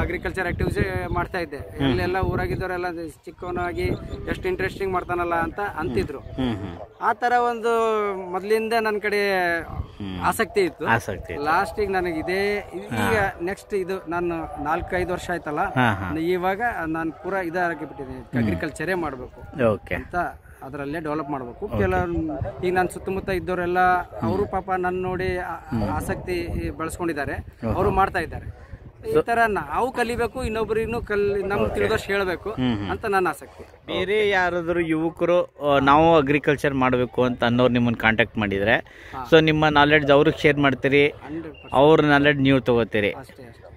ಅಗ್ರಿಕಲ್ಚರ್ ಆಕ್ಟಿವಿಟಿ ಮಾಡ್ತಾ ಇದ್ದೆ. ಅಲ್ಲೆಲ್ಲ ಊರಾಗಿದ್ದವರೆಲ್ಲ ಚಿಕ್ಕವನಾಗಿ ಎಷ್ಟು ಇಂಟ್ರೆಸ್ಟಿಂಗ್ ಮಾಡ್ತಾನಲ್ಲ ಅಂತ ಅಂತಿದ್ರು. ಆ ತರ ಒಂದು ಮೊದಲಿಂದ ನನ್ನ ಕಡೆ ಆಸಕ್ತಿ ಇತ್ತು. ಲಾಸ್ಟಿಗೆ ನನಗೆ ಈಗ ನೆಕ್ಸ್ಟ್ ಇದು ನಾನು 4-5 ವರ್ಷ ಆಯ್ತಲ್ಲ, ಇವಾಗ ನಾನು ಪೂರಾ ಇದಾಗಿ ಬಿಟ್ಟಿದ್ದೀನಿ, ಅಗ್ರಿಕಲ್ಚರೇ ಮಾಡ್ಬೇಕು ಅಂತ ಅದರಲ್ಲೇ ಡೆವಲಪ್ ಮಾಡ್ಬೇಕು. ಕೆಲವು ಈಗ ನಾನು ಸುತ್ತಮುತ್ತ ಇದ್ದವರೆಲ್ಲ ಅವರು ಪಾಪ ನನ್ನ ನೋಡಿ ಆಸಕ್ತಿ ಬೆಳೆಸ್ಕೊಂಡಿದ್ದಾರೆ, ಅವರು ಮಾಡ್ತಾ ಇದ್ದಾರೆ. ಈ ತರ ನಾವು ಕಲಿಬೇಕು, ಇನ್ನೊಬ್ಬರಿಗೂ ನಮ್ಗೆ ತಿಳಿದಷ್ಟು ಹೇಳ್ಬೇಕು ಅಂತ ನನ್ನ ಆಸಕ್ತಿ. ಬೇರೆ ಯಾರಾದ್ರೂ ಯುವಕರು ನಾವು ಅಗ್ರಿಕಲ್ಚರ್ ಮಾಡಬೇಕು ಅಂತ ಅನ್ನೋರು ನಿಮ್ಮನ್ನ ಕಾಂಟ್ಯಾಕ್ಟ್ ಮಾಡಿದ್ರೆ, ಸೊ ನಿಮ್ಮ ನಾಲೆಡ್ಜ್ ಅವ್ರಿಗೆ ಶೇರ್ ಮಾಡ್ತೀರಿ, ಅವ್ರ ನಾಲೆಡ್ಜ್ ನೀವು ತಗೋತೀರಿ.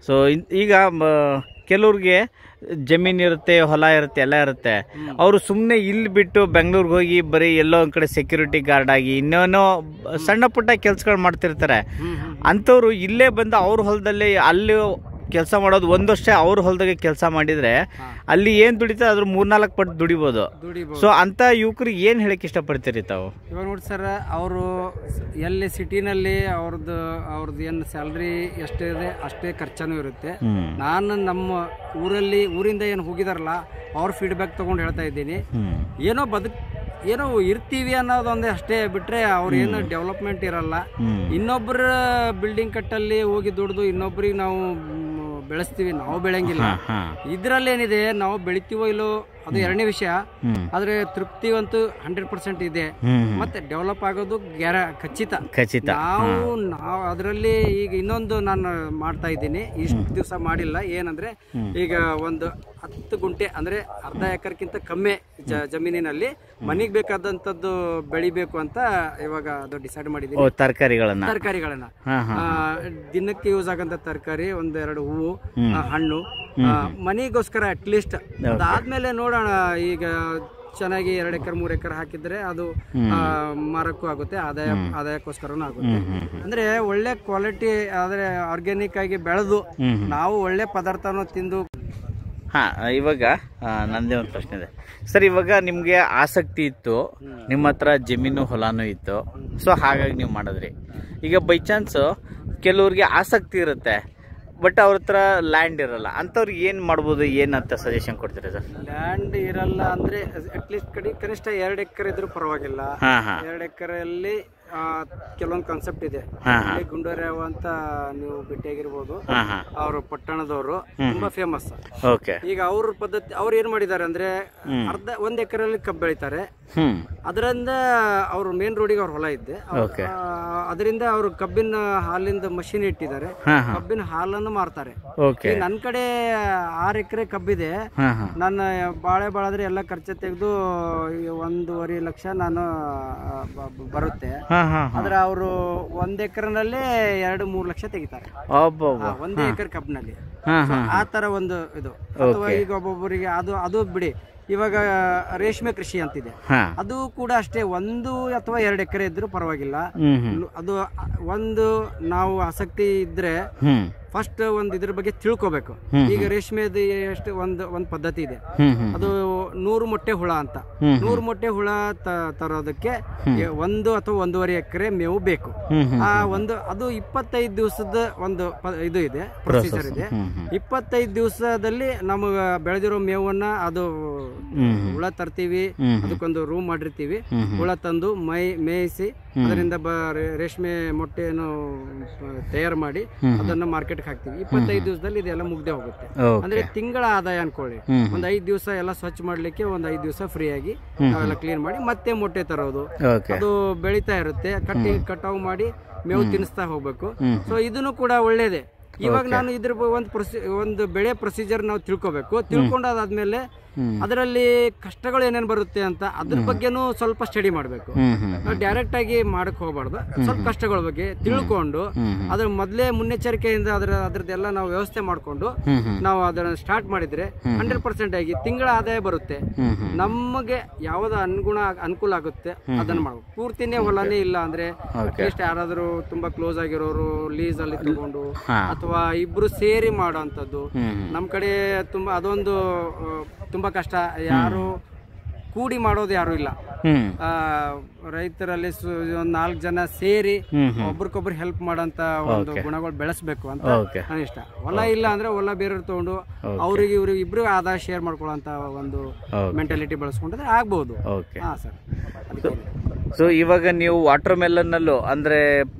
ಸೊ ಈಗ ಕೆಲವ್ರಿಗೆ ಜಮೀನ್ ಇರುತ್ತೆ, ಹೊಲ ಇರುತ್ತೆ, ಎಲ್ಲ ಇರುತ್ತೆ. ಅವರು ಸುಮ್ಮನೆ ಇಲ್ಲಿ ಬಿಟ್ಟು ಬೆಂಗಳೂರಿಗೆ ಹೋಗಿ ಬರೀ ಎಲ್ಲೋ ಒಂದ್ ಕಡೆ ಸೆಕ್ಯೂರಿಟಿ ಗಾರ್ಡ್ ಆಗಿ ಇನ್ನೇನೋ ಸಣ್ಣ ಪುಟ್ಟ ಕೆಲ್ಸಗಳು ಮಾಡ್ತಿರ್ತಾರೆ. ಅಂಥವ್ರು ಇಲ್ಲೇ ಬಂದು ಅವ್ರ ಹೊಲದಲ್ಲಿ ಅಲ್ಲಿ ಕೆಲಸ ಮಾಡೋದು, 1 ವರ್ಷ ಅವ್ರ ಹೊಲದಾಗೆ ಕೆಲಸ ಮಾಡಿದ್ರೆ ಅಲ್ಲಿ ಏನ್ ದುಡಿತಾರೆ ಅದ್ರ 3-4 ಪಟ್ಟು ದುಡಿಬೋದು. ಸೊ ಅಂತ ಯುವಕರಿಗೆ ಏನ್ ಹೇಳಕ್ ಇಷ್ಟಪಡ್ತೀರಿ ತಾವು? ಇವಾಗ ನೋಡಿ ಸರ್, ಅವರು ಎಲ್ಲಿ ಸಿಟಿನಲ್ಲಿ ಅವ್ರದ್ದು ಏನು ಸ್ಯಾಲ್ರಿ ಎಷ್ಟಿದೆ ಅಷ್ಟೇ ಖರ್ಚನೂ ಇರುತ್ತೆ. ನಾನು ನಮ್ಮ ಊರಿಂದ ಏನು ಹೋಗಿದಾರಲ್ಲ ಅವ್ರ ಫೀಡ್ಬ್ಯಾಕ್ ತಗೊಂಡು ಹೇಳ್ತಾ ಇದ್ದೀನಿ. ಏನೋ ಇರ್ತೀವಿ ಅನ್ನೋದೊಂದೇ ಅಷ್ಟೇ ಬಿಟ್ರೆ ಅವ್ರ ಏನು ಡೆವಲಪ್ಮೆಂಟ್ ಇರಲ್ಲ. ಇನ್ನೊಬ್ಬರ ಬಿಲ್ಡಿಂಗ್ ಕಟ್ಟಲ್ಲಿ ಹೋಗಿ ದುಡ್ದು ಇನ್ನೊಬ್ರಿಗೆ ನಾವು ಬೆಳೆಸ್ತೀವಿ, ನಾವು ಬೆಳೆಯಂಗಿಲ್ಲ. ಇದ್ರಲ್ಲೇನಿದೆ, ನಾವು ಬೆಳಿತೀವೋ ಇಲ್ಲೋ ಅದು ಎರಡನೇ ವಿಷಯ. ಆದ್ರೆ ತೃಪ್ತಿ ಅಂತೂ 100% ಇದೆ. ಮತ್ತೆ ಡೆವಲಪ್ ಆಗೋದು ಖಚಿತ. ನಾವು ಅದರಲ್ಲಿ ಈಗ ಇನ್ನೊಂದು ನಾನು ಮಾಡ್ತಾ ಇದ್ದೀನಿ, ಇಷ್ಟು ದಿವಸ ಮಾಡಿಲ್ಲ. ಏನಂದ್ರೆ ಈಗ ಒಂದು 10 ಗುಂಟೆ ಅಂದ್ರೆ ಅರ್ಧ ಎಕರೆಕ್ಕಿಂತ ಕಮ್ಮಿ ಜಮೀನಿನಲ್ಲಿ ಮನೆಗೆ ಬೇಕಾದಂತದ್ದು ಬೆಳಿಬೇಕು ಅಂತ ಇವಾಗ ಅದು ಡಿಸೈಡ್ ಮಾಡಿದ್ದೀನಿ. ತರಕಾರಿಗಳನ್ನ ದಿನಕ್ಕೆ ಯೂಸ್ ಆಗಂತ ತರಕಾರಿ, 1-2 ಹೂವು, ಹಣ್ಣು, ಮನೆಗೋಸ್ಕರ ಅಟ್ಲೀಸ್ಟ್. ಅದಾದ್ಮೇಲೆ ನೋಡೋಣ, ಈಗ ಚೆನ್ನಾಗಿ 2 ಎಕರೆ 3 ಎಕರೆ ಹಾಕಿದ್ರೆ ಅದು ಮಾರಕ್ಕೂ ಆಗುತ್ತೆ, ಆದಾಯಕ್ಕೋಸ್ಕರನೂ ಆಗುತ್ತೆ. ಅಂದ್ರೆ ಒಳ್ಳೆ ಕ್ವಾಲಿಟಿ ಆದ್ರೆ ಆರ್ಗ್ಯಾನಿಕ್ ಆಗಿ ಬೆಳೆದು ನಾವು ಒಳ್ಳೆ ಪದಾರ್ಥನೂ ತಿಂದು. ಇವಾಗ ನಂದೇ ಒಂದು ಪ್ರಶ್ನೆ ಇದೆ ಸರ್. ಇವಾಗ ನಿಮ್ಗೆ ಆಸಕ್ತಿ ಇತ್ತು, ನಿಮ್ಮ ಹತ್ರ ಜಮೀನು ಹೊಲಾನು ಇತ್ತು, ಸೊ ಹಾಗಾಗಿ ನೀವು ಮಾಡಿದ್ರಿ. ಈಗ ಬೈ ಚಾನ್ಸ್ ಕೆಲವ್ರಿಗೆ ಆಸಕ್ತಿ ಇರುತ್ತೆ ಬಟ್ ಅವ್ರ ಹತ್ರ ಲ್ಯಾಂಡ್ ಇರಲ್ಲ, ಅಂಥವ್ರಿಗೆ ಏನ್ ಮಾಡ್ಬೋದು, ಏನಂತ ಸಜೆಷನ್ ಕೊಡ್ತೀರಾ ಸರ್? ಲ್ಯಾಂಡ್ ಇರಲ್ಲ ಅಂದ್ರೆ ಅಟ್ಲೀಸ್ಟ್ ಕನಿಷ್ಠ 2 ಎಕರೆ ಇದ್ರೂ ಪರವಾಗಿಲ್ಲ. 2 ಎಕರೆಯಲ್ಲಿ ಕೆಲವೊಂದು ಕಾನ್ಸೆಪ್ಟ್ ಇದೆ. ಗುಂಡೂರಾವ್ ಅಂತ ನೀವು ಭೇಟಿಯಾಗಿರ್ಬೋದು, ಅವರು ಪಟ್ಟಣದವರು, ತುಂಬಾ ಫೇಮಸ್. ಈಗ ಅವ್ರ ಪದ್ಧತಿ, ಅವ್ರು ಏನ್ ಮಾಡಿದ್ದಾರೆ ಅಂದ್ರೆ 1 ಎಕರೆಯಲ್ಲಿ ಕಬ್ಬು ಬೆಳಿತಾರೆ, ಅದರಿಂದ ಅವ್ರು ಮೇನ್ ರೋಡಿಗೆ ಅವ್ರ ಹೊಲ ಇದ್ದೆ, ಅದರಿಂದ ಅವರು ಕಬ್ಬಿನ ಹಾಲಿಂದ ಮಷಿನ್ ಇಟ್ಟಿದ್ದಾರೆ, ಕಬ್ಬಿನ ಹಾಲನ್ನು ಮಾರ್ತಾರೆ. ನನ್ನ ಕಡೆ 6 ಎಕರೆ ಕಬ್ಬಿದೆ. ನನ್ನ ಬಾಳೆ ಬಾಳಾದ್ರೆ ಎಲ್ಲ ಖರ್ಚು ತೆಗೆದು 1.5 ಲಕ್ಷ ನಾನು ಬರುತ್ತೆ. ಆದ್ರೆ ಅವರು 1 ಎಕರೆನಲ್ಲಿ 2-3 ಲಕ್ಷ ತೆಗಿತಾರೆ 1 ಎಕರೆ ಕಬ್ಬಿನಲ್ಲಿ. ಆ ತರ ಒಂದು ಇದು. ಅಥವಾ ಈಗ ಒಬ್ಬೊಬ್ಬರಿಗೆ ಅದು ಬಿಡಿ, ಇವಾಗ ರೇಷ್ಮೆ ಕೃಷಿ ಅಂತಿದೆ, ಅದು ಕೂಡ ಅಷ್ಟೇ 1 ಅಥವಾ 2 ಎಕರೆ ಇದ್ರೂ ಪರವಾಗಿಲ್ಲ. ಅದು ಒಂದು ನಾವು ಆಸಕ್ತಿ ಇದ್ರೆ ಫಸ್ಟ್ ಒಂದು ಇದ್ರ ಬಗ್ಗೆ ತಿಳ್ಕೊಬೇಕು. ಈಗ ರೇಷ್ಮೆದು ಎಷ್ಟು ಒಂದು ಪದ್ಧತಿ ಇದೆ, ಅದು 100 ಮೊಟ್ಟೆ ಹುಳ ಅಂತ. 100 ಮೊಟ್ಟೆ ಹುಳ ತರೋದಕ್ಕೆ 1 ಅಥವಾ 1.5 ಎಕರೆ ಮೇವು ಬೇಕು. ಅದು 25 ದಿವಸದ ಒಂದು ಇದು ಇದೆ, ಪ್ರೊಸೀಜರ್ ಇದೆ. 25 ದಿವಸದಲ್ಲಿ ನಮಗ ಬೆಳೆದಿರೋ ಮೇವನ್ನ ಅದು ಹುಳ ತರ್ತೀವಿ, ಅದಕ್ಕೊಂದು ರೂಮ್ ಮಾಡಿರ್ತೀವಿ. ಹುಳ ತಂದು ಮೇಯಿಸಿ ಅದರಿಂದ ರೇಷ್ಮೆ ಮೊಟ್ಟೆಯನ್ನು ತಯಾರು ಮಾಡಿ ಅದನ್ನ ಮಾರ್ಕೆಟ್ ಹಾಕ್ತಿವಿ. 25 ದಿವಸದಲ್ಲಿ ಇದೆಲ್ಲ ಮುಗ್ದೇ ಹೋಗುತ್ತೆ. ಅಂದ್ರೆ ತಿಂಗಳ ಆದಾಯ ಅನ್ಕೊಳ್ಳಿ. ಒಂದ್ 5 ದಿವಸ ಎಲ್ಲ ಸ್ವಚ್ಛ ಮಾಡ್ಲಿಕ್ಕೆ ಒಂದ್ 5 ದಿವಸ ಫ್ರೀ ಆಗಿ ನಾವೆಲ್ಲ ಕ್ಲೀನ್ ಮಾಡಿ ಮತ್ತೆ ಮೊಟ್ಟೆ ತರೋದು. ಅದು ಬೆಳೀತಾ ಇರುತ್ತೆ. ಕಟಾವು ಮಾಡಿ ಮೇವು ತಿನ್ನಿಸ್ತಾ ಹೋಗ್ಬೇಕು. ಸೊ ಇದನ್ನು ಕೂಡ ಒಳ್ಳೇದೇ. ಇವಾಗ ನಾನು ಇದ್ರ ಒಂದು ಬೆಳೆ ಪ್ರೊಸೀಜರ್ ನಾವು ತಿಳ್ಕೊಬೇಕು. ತಿಳ್ಕೊಂಡಾದ್ಮೇಲೆ ಅದರಲ್ಲಿ ಕಷ್ಟಗಳು ಏನೇನು ಬರುತ್ತೆ ಅಂತ ಅದ್ರ ಬಗ್ಗೆನೂ ಸ್ವಲ್ಪ ಸ್ಟಡಿ ಮಾಡಬೇಕು. ನಾವು ಡೈರೆಕ್ಟ್ ಆಗಿ ಮಾಡಕ್ ಹೋಗ್ಬಾರ್ದು. ಸ್ವಲ್ಪ ಕಷ್ಟಗಳ ಬಗ್ಗೆ ತಿಳ್ಕೊಂಡು ಅದ್ರ ಮೊದಲೇ ಮುನ್ನೆಚ್ಚರಿಕೆಯಿಂದ ಅದ್ರದ್ದೆಲ್ಲ ನಾವು ವ್ಯವಸ್ಥೆ ಮಾಡ್ಕೊಂಡು ನಾವು ಅದನ್ನ ಸ್ಟಾರ್ಟ್ ಮಾಡಿದ್ರೆ 100% ಆಗಿ ತಿಂಗಳ ಆದಾಯ ಬರುತ್ತೆ. ನಮಗೆ ಯಾವ್ದು ಅನುಕೂಲ ಆಗುತ್ತೆ ಅದನ್ನ ಮಾಡ್ಬೇಕು. ಪೂರ್ತಿನೇ ಹೊಲನೇ ಇಲ್ಲ ಅಂದ್ರೆ ಅಟ್ಲೀಸ್ಟ್ ಯಾರಾದ್ರೂ ತುಂಬಾ ಕ್ಲೋಸ್ ಆಗಿರೋರು ಲೀಸ್ ಅಲ್ಲಿ ತಗೊಂಡು ಅಥವಾ ಇಬ್ರು ಸೇರಿ ಮಾಡೋಂಥದ್ದು. ನಮ್ ಕಡೆ ತುಂಬಾ ಅದೊಂದು ತುಂಬಾ ಕಷ್ಟ. ಯಾರು ಕೂಡಿ ಮಾಡೋದು ಯಾರು ಇಲ್ಲ. ರೈತರಲ್ಲಿ 4 ಜನ ಸೇರಿ ಒಬ್ರಿಗೊಬ್ರು ಹೆಲ್ಪ್ ಮಾಡೋಂತ ಒಂದು ಗುಣಗಳು ಬೆಳೆಸ್ಬೇಕು ಅಂತ ನನ್ನ ಇಷ್ಟ. ಹೊಲ ಇಲ್ಲ ಅಂದ್ರೆ ಹೊಲ ಬೇರೆ ತಗೊಂಡು ಅವ್ರಿಗೆ ಇವ್ರಿಗೆ ಇಬ್ರು ಆದಾಯ ಶೇರ್ ಮಾಡ್ಕೊಳ್ಳೋಂತ ಒಂದು ಮೆಂಟಾಲಿಟಿ ಬೆಳೆಸ್ಕೊಂಡ್ರೆ ಆಗ್ಬಹುದು. ಸೊ ಇವಾಗ ನೀವು ವಾಟರ್ ಮೆಲನ್ನಲ್ಲೂ ಅಂದ್ರೆ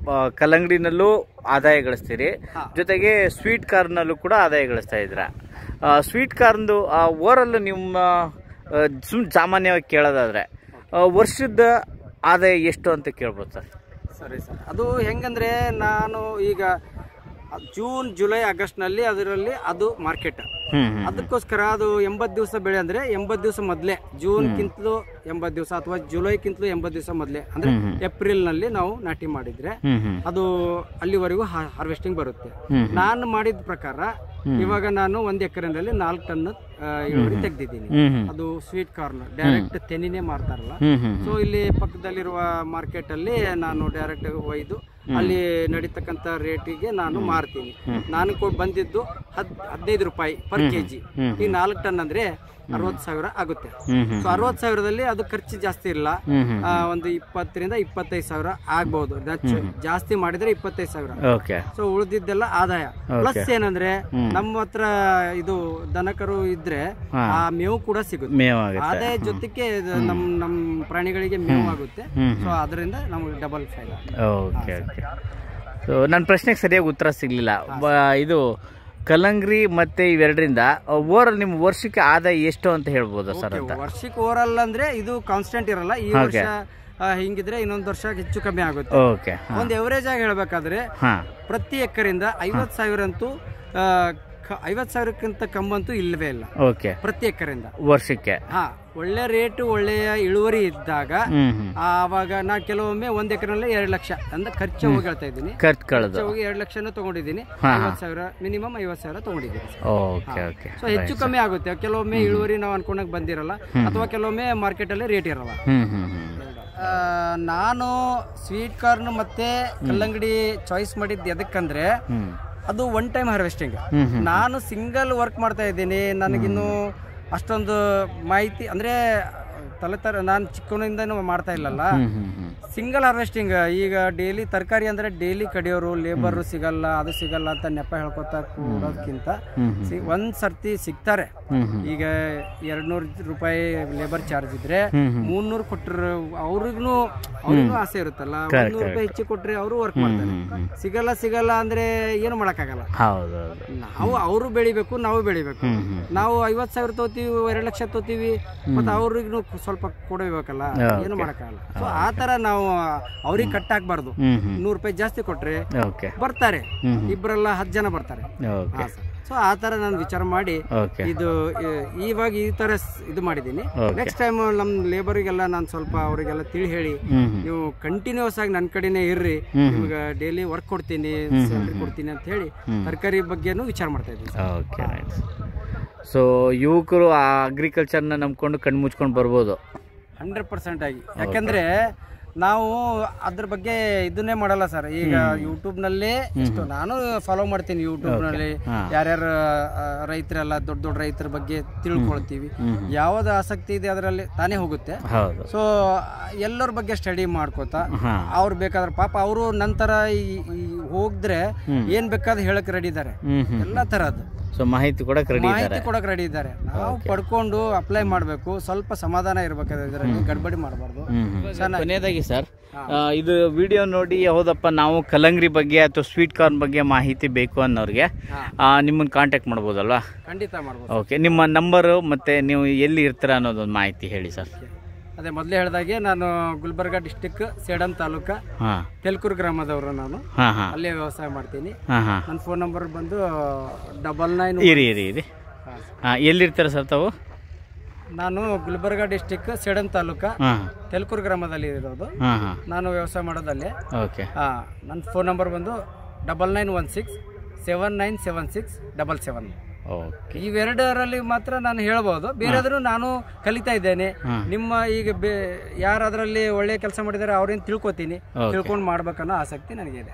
ಕಲ್ಲಂಗಡಿನಲ್ಲೂ ಆದಾಯ ಗಳಿಸ್ತೀರಿ, ಜೊತೆಗೆ ಸ್ವೀಟ್ ಕಾರ್ನಲ್ಲೂ ಕೂಡ ಆದಾಯ ಗಳಿಸ್ತಾ ಇದ್ರ. ಸ್ವೀಟ್ ಕಾರ್ನ್ದು ಓವರಲ್ ನಿಮ್ಮ ಸಾಮಾನ್ಯವಾಗಿ ಕೇಳೋದಾದ್ರೆ ವರ್ಷದ ಆದಾಯ ಎಷ್ಟು ಅಂತ ಕೇಳ್ಬೋದು ಸರ್? ಸರಿ ಸರ್, ಅದು ಹೆಂಗಂದ್ರೆ ನಾನು ಈಗ ಜೂನ್ ಜುಲೈ ಆಗಸ್ಟ್ ನಲ್ಲಿ ಅದರಲ್ಲಿ ಅದು ಮಾರ್ಕೆಟ್. ಅದಕ್ಕೋಸ್ಕರ ಅದು 80 ದಿವಸ ಬೆಳೆ ಅಂದ್ರೆ 80 ದಿವಸ ಮೊದಲೇ, ಜೂನ್ ಕಿಂತಲೂ 80 ದಿವಸ ಅಥವಾ ಜುಲೈಕ್ಕಿಂತಲೂ 80 ದಿವಸ ಮೊದಲೇ ಅಂದ್ರೆ ಏಪ್ರಿಲ್ ನಲ್ಲಿ ನಾವು ನಾಟಿ ಮಾಡಿದ್ರೆ ಅದು ಅಲ್ಲಿವರೆಗೂ ಹಾರ್ವೆಸ್ಟಿಂಗ್ ಬರುತ್ತೆ. ನಾನು ಮಾಡಿದ ಪ್ರಕಾರ ಇವಾಗ ನಾನು 1 ಎಕರೆನಲ್ಲಿ 4 ಟನ್ ಇಳುವರಿ ತೆಗ್ದಿದ್ದೀನಿ. ಅದು ಸ್ವೀಟ್ ಕಾರ್ನ್ ಡೈರೆಕ್ಟ್ ತೆನಿನೇ ಮಾರ್ತಾರಲ್ಲ. ಸೊ ಇಲ್ಲಿ ಪಕ್ಕದಲ್ಲಿರುವ ಮಾರ್ಕೆಟ್ ಅಲ್ಲಿ ನಾನು ಡೈರೆಕ್ಟ್ ಒಯ್ದು ಅಲ್ಲಿ ನಡೀತಕ್ಕಂತ ರೇಟಿಗೆ ನಾನು ಮಾರ್ತೀನಿ. ನಾನು ಬಂದಿದ್ದು 15 ರೂಪಾಯಿ ಪರ್ ಕೆಜಿ. ಈ 4 ಟನ್ ಅಂದ್ರೆ 60,000 ಆಗುತ್ತೆ. ಸೊ 60,000ದಲ್ಲಿ ಅದು ಖರ್ಚು ಜಾಸ್ತಿ ಇಲ್ಲ, ಒಂದು 20 ರಿಂದ 25,000 ಆಗ್ಬಹುದು. ಜಾಸ್ತಿ ಮಾಡಿದ್ರೆ 25,000. ಸೊ ಉಳಿದಿದ್ದೆಲ್ಲ ಆದಾಯ. ಪ್ಲಸ್ ಏನಂದ್ರೆ ನಮ್ಮ ಹತ್ರ ಇದು ದನಕರು ಇದ್ರೆ ಆ ಮೇವು ಕೂಡ ಸಿಗುತ್ತೆ. ಆದಾಯ ಜೊತೆಗೆ ನಮ್ ಪ್ರಾಣಿಗಳಿಗೆ ಮೇವು ಆಗುತ್ತೆ. ಸೊ ಅದರಿಂದ ನಮ್ಗೆ ಡಬಲ್ ಫೈದಾ. ಸೊ ನನ್ನ ಪ್ರಶ್ನೆಗೆ ಸರಿಯಾಗಿ ಉತ್ತರ ಸಿಗ್ಲಿಲ್ಲ. ಇದು ಕಲ್ಲಂಗಡಿ ಮತ್ತೆ ಇವೆರಡರಿಂದ ಓವರಾಲ್ ನಿಮ್ಮ ವರ್ಷಕ್ಕೆ ಆದಾಯ ಎಷ್ಟು ಅಂತ ಹೇಳ್ಬೋದಾ ಸರ್? ವರ್ಷಕ್ಕೆ ಓವರಾಲ್ ಅಂದ್ರೆ ಇದು ಕಾನ್ಸ್ಟೆಂಟ್ ಇರಲ್ಲ. ಈ ವರ್ಷ ಹಿಂಗಿದ್ರೆ ಇನ್ನೊಂದು ವರ್ಷ ಹೆಚ್ಚು ಕಮ್ಮಿ ಆಗುತ್ತೆ. ಒಂದು ಎವರೇಜ್ ಆಗಿ ಹೇಳ್ಬೇಕಾದ್ರೆ ಪ್ರತಿ ಎಕರೆಯಿಂದ 50,000 ಅಂತೂ 50,000ಕ್ಕಿಂತ ಕಮ್ಮಂತೂ ಇಲ್ಲವೇ ಇಲ್ಲ ಪ್ರತಿ ಎಕರೆಯಿಂದ ವರ್ಷಕ್ಕೆ. ಒಳ್ಳೆ ರೇಟ್ ಒಳ್ಳೆಯ ಇಳುವರಿ ಇದ್ದಾಗ ಆವಾಗ ನಾ ಕೆಲವೊಮ್ಮೆ 1 ಎಕರೆನಲ್ಲಿ 2 ಲಕ್ಷ ಅಂದ್ರೆ ಖರ್ಚು ಹೋಗಿ ಹೇಳ್ತಾ ಇದ್ದೀನಿ. ಖರ್ಚು ಹೋಗಿ 2 ಲಕ್ಷನೂ ತಗೊಂಡಿದ್ದೀನಿ. 50,000 ಮಿನಿಮಮ್ 50,000 ತಗೊಂಡಿದ್ದೀನಿ. ಸೊ ಹೆಚ್ಚು ಕಮ್ಮಿ ಆಗುತ್ತೆ. ಕೆಲವೊಮ್ಮೆ ಇಳುವರಿ ನಾವು ಅನ್ಕೊಂಡಾಗ ಬಂದಿರಲ್ಲ, ಅಥವಾ ಕೆಲವೊಮ್ಮೆ ಮಾರ್ಕೆಟ್ ಅಲ್ಲಿ ರೇಟ್ ಇರಲ್ಲ. ನಾನು ಸ್ವೀಟ್ ಕಾರ್ನ್ ಮತ್ತೆ ಕಲ್ಲಂಗಡಿ ಚಾಯ್ಸ್ ಮಾಡಿದ್ದು ಎದಕ್ಕಂದ್ರೆ ಅದು 1 ಟೈಮ್ ಹಾರ್ವೆಸ್ಟಿಂಗ್. ನಾನು ಸಿಂಗಲ್ ವರ್ಕ್ ಮಾಡ್ತಾ ಇದ್ದೀನಿ. ನನಗಿನ್ನು ಅಷ್ಟೊಂದು ಮಾಹಿತಿ ಅಂದ್ರೆ ನಾನು ಚಿಕ್ಕವನಿಂದನೂ ಮಾಡ್ತಾ ಇಲ್ಲಲ್ಲ. Single harvesting. ಈಗ ಡೈಲಿ ತರಕಾರಿ ಅಂದ್ರೆ ಡೈಲಿ ಕಡಿಯೋರು ಲೇಬರ್ ಸಿಗಲ್ಲ, ಅದು ಸಿಗಲ್ಲ ಅಂತ ನೆಪ ಹೇಳ್ಕೊತಾ ಕೂಡೋದಕ್ಕಿಂತ ಒಂದ್ ಸರ್ತಿ ಸಿಗ್ತಾರೆ. ಈಗ 200 ರೂಪಾಯಿ ಲೇಬರ್ ಚಾರ್ಜ್ ಇದ್ರೆ 300 ಕೊಟ್ಟರೆ ಅವ್ರಿಗೂ ಆಸೆ ಇರುತ್ತಲ್ಲ. 100 ರೂಪಾಯಿ ಹೆಚ್ಚು ಕೊಟ್ರೆ ಅವರು ವರ್ಕ್ ಮಾಡ್ತಾರೆ. ಸಿಗಲ್ಲ ಅಂದ್ರೆ ಏನು ಮಾಡಕ್ಕಾಗಲ್ಲ. ನಾವು ಅವರು ಬೆಳಿಬೇಕು, ನಾವು ಬೆಳಿಬೇಕು. ನಾವು 50,000 ತಗೋತೀವಿ, 2 ಲಕ್ಷ ತಗೋತೀವಿ, ಮತ್ತೆ ಅವ್ರಿಗೂ ಸ್ವಲ್ಪ ಕೊಡಬೇಕಲ್ಲ, ಏನು ಮಾಡಕ್ಕಾಗಲ್ಲ. ಸೊ ಆ ತರ ನಾವು ಅವ್ರಿಗೆ ಕಟ್ ಹಾಕ್ಬಾರ್ದು. 100 ರೂಪಾಯಿ ಜಾಸ್ತಿ ಕೊಟ್ರೆ ಬರ್ತಾರೆ, ಇಬ್ಬರೆಲ್ಲ 10 ಜನ ಬರ್ತಾರೆ. ಸೊ ಆ ತರ ನಾನು ವಿಚಾರ ಮಾಡಿ ಇದು ಇವಾಗ ಈ ತರ ಇದು ಮಾಡಿದ್ದೀನಿ. ನೆಕ್ಸ್ಟ್ ಟೈಮ್ ನಮ್ ಲೇಬರ್ಗೆಲ್ಲ ನಾನು ಸ್ವಲ್ಪ ಅವರಿಗೆಲ್ಲ ತಿಳಿ ಹೇಳಿ, ನೀವು ಕಂಟಿನ್ಯೂಸ್ ಆಗಿ ನನ್ನ ಕಡೆನೇ ಇರ್ರಿ, ನಿಮ್ಗೆ ಡೈಲಿ ವರ್ಕ್ ಕೊಡ್ತೀನಿ, ಸ್ಯಾಲರಿ ಕೊಡ್ತೀನಿ ಅಂತ ಹೇಳಿ ತರಕಾರಿ ಬಗ್ಗೆನೂ ವಿಚಾರ ಮಾಡ್ತಾ ಇದ್ದೀನಿ. ಸೊ ಯುವಕರು ಆ ಅಗ್ರಿಕಲ್ಚರ್ನ ನಂಬ್ಕೊಂಡು ಕಣ್ಣು ಮುಚ್ಕೊಂಡು ಬರ್ಬೋದು 100% ಆಗಿ. ಯಾಕಂದ್ರೆ ನಾವು ಅದ್ರ ಬಗ್ಗೆ ಇದನ್ನೇ ಮಾಡಲ್ಲ ಸರ್. ಈಗ ಯೂಟ್ಯೂಬ್ ನಲ್ಲಿ ಇಷ್ಟು ನಾನು ಫಾಲೋ ಮಾಡ್ತೀನಿ. ಯೂಟ್ಯೂಬ್ ನಲ್ಲಿ ಯಾರ್ಯಾರು ರೈತರೆಲ್ಲ ದೊಡ್ಡ ರೈತರ ಬಗ್ಗೆ ತಿಳ್ಕೊಳ್ತೀವಿ. ಯಾವ್ದು ಆಸಕ್ತಿ ಇದೆ ಅದರಲ್ಲಿ ತಾನೇ ಹೋಗುತ್ತೆ. ಸೊ ಎಲ್ಲರ ಬಗ್ಗೆ ಸ್ಟಡಿ ಮಾಡ್ಕೋತಾ ಅವ್ರು ಬೇಕಾದ್ರೆ ಪಾಪ ಅವರು ನಂತರ ಹೋಗಿದ್ರೆ ಏನ್ ಬೇಕಾದ್ರೆ ಹೇಳಕ್ ರೆಡಿ ಇದ್ದಾರೆ, ಎಲ್ಲಾ ತರದ್ದು. ಸೊ ಮಾಹಿತಿ ಕೊಡಕ್ ರೆಡಿ ಇದ್ದಾರೆ. ನಾವು ಪಡ್ಕೊಂಡು ಅಪ್ಲೈ ಮಾಡಬೇಕು. ಸ್ವಲ್ಪ ಸಮಾಧಾನ ಇರ್ಬೇಕಾದ್ರೆ ಇದರಲ್ಲಿ ಗಡ್ಬಡಿ ಮಾಡಬಾರ್ದು. ಕೊನೆಯದಾಗಿ ಸರ್, ಇದು ವಿಡಿಯೋ ನೋಡಿ ಹೌದಪ್ಪ ನಾವು ಕಲ್ಲಂಗಡಿ ಬಗ್ಗೆ ಅಥವಾ ಸ್ವೀಟ್ ಕಾರ್ನ್ ಬಗ್ಗೆ ಮಾಹಿತಿ ಬೇಕು ಅನ್ನೋರಿಗೆ ನಿಮ್ಮನ್ನು ಕಾಂಟ್ಯಾಕ್ಟ್ ಮಾಡ್ಬೋದಲ್ವಾ? ಖಂಡಿತ ಮಾಡ್ಬೋದು. ಓಕೆ, ನಿಮ್ಮ ನಂಬರು ಮತ್ತೆ ನೀವು ಎಲ್ಲಿ ಇರ್ತೀರ ಅನ್ನೋದೊಂದು ಮಾಹಿತಿ ಹೇಳಿ ಸರ್. ಅದೇ ಮೊದಲೇ ಹೇಳಿದಾಗೆ ನಾನು ಗುಲ್ಬರ್ಗ ಡಿಸ್ಟಿಕ್ ಸೇಡಂ ತಾಲೂಕ ತೆಲ್ಕೂರು ಗ್ರಾಮದವರು. ನಾನು ಅಲ್ಲೇ ವ್ಯವಸಾಯ ಮಾಡ್ತೀನಿ. ನನ್ನ ಫೋನ್ ನಂಬರ್ ಬಂದು 99 ಇರಿ ಎಲ್ಲಿರ್ತಾರೆ ಸರ್ ತಾವು? ನಾನು ಗುಲ್ಬರ್ಗ ಡಿಸ್ಟಿಕ್ ಸೇಡಂ ತಾಲೂಕ ತೆಲ್ಕೂರು ಗ್ರಾಮದಲ್ಲಿ ಇರೋದು. ನಾನು ವ್ಯವಸಾಯ ಮಾಡೋದಲ್ಲೇ. ನನ್ನ ಫೋನ್ ನಂಬರ್ ಬಂದು 9916 797677. ಇವೆರಡರಲ್ಲಿ ಮಾತ್ರ ನಾನು ಹೇಳ್ಬೋದು. ಬೇರೆದ್ರು ನಾನು ಕಲಿತಾ ಇದ್ದೇನೆ. ನಿಮ್ಮ ಈಗ ಯಾರಾದ್ರಲ್ಲಿ ಒಳ್ಳೆ ಕೆಲಸ ಮಾಡಿದ್ದಾರೆ ಅವ್ರೇನು ತಿಳ್ಕೊತೀನಿ, ತಿಳ್ಕೊಂಡು ಮಾಡ್ಬೇಕನ್ನೋ ಆಸಕ್ತಿ ನನಗಿದೆ.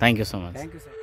Thank you so much. Thank you sir.